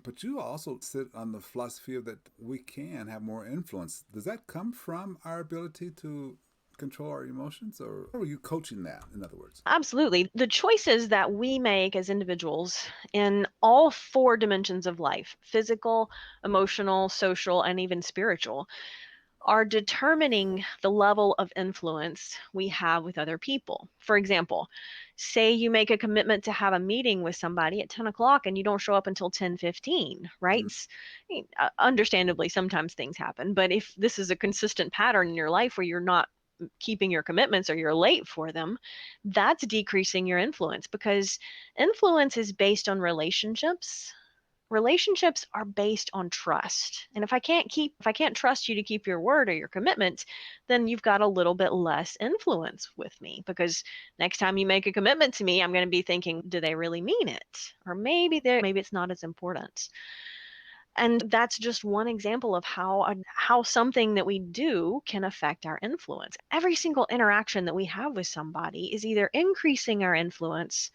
But you also sit on the philosophy of that we can have more influence. Does that come from our ability to control our emotions, or are you coaching that, in other words? Absolutely. The choices that we make as individuals in all four dimensions of life, physical, emotional, social, and even spiritual, are determining the level of influence we have with other people. For example, say you make a commitment to have a meeting with somebody at 10 o'clock and you don't show up until 10:15, right? Mm. I mean, understandably, sometimes things happen, but if this is a consistent pattern in your life where you're not keeping your commitments or you're late for them, that's decreasing your influence because influence is based on relationships. Relationships are based on trust. And if I can't trust you to keep your word or your commitment, then you've got a little bit less influence with me because next time you make a commitment to me, I'm going to be thinking, do they really mean it? Or maybe it's not as important. And that's just one example of how something that we do can affect our influence. Every single interaction that we have with somebody is either increasing our influence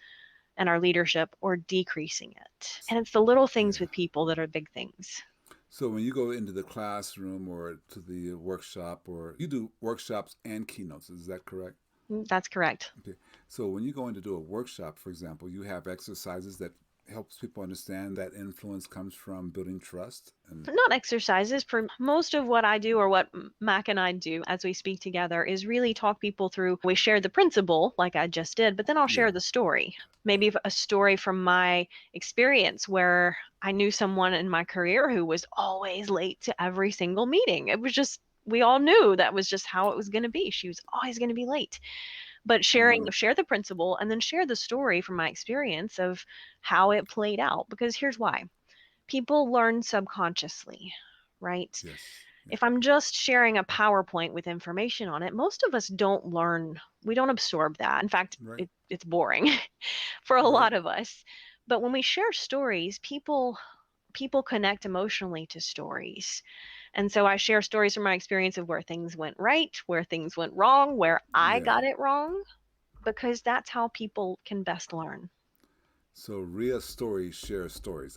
and our leadership or decreasing it. And it's the little things Yeah. with people that are big things. So when you go into the classroom or to the workshop, or you do workshops and keynotes, is that correct? That's correct. Okay. So when you go in to do a workshop, for example, you have exercises that helps people understand that influence comes from building trust and Not exercises. For most of what I do or what Mac and I do as we speak together is really talk people through. We share the principle, like I just did, but then I'll yeah. share the story. Maybe a story from my experience where I knew someone in my career who was always late to every single meeting. It was just, we all knew that was just how it was going to be. She was always going to be late. But Mm. share the principle and then share the story from my experience of how it played out. Because here's why people learn subconsciously, right? Yes. Yeah. If I'm just sharing a PowerPoint with information on it, most of us don't learn, we don't absorb that. In fact, Right. it's boring for a Right. lot of us. But when we share stories, people connect emotionally to stories. And so I share stories from my experience of where things went right, where things went wrong, where I Yeah. got it wrong, because that's how people can best learn. So Ria Story shares stories.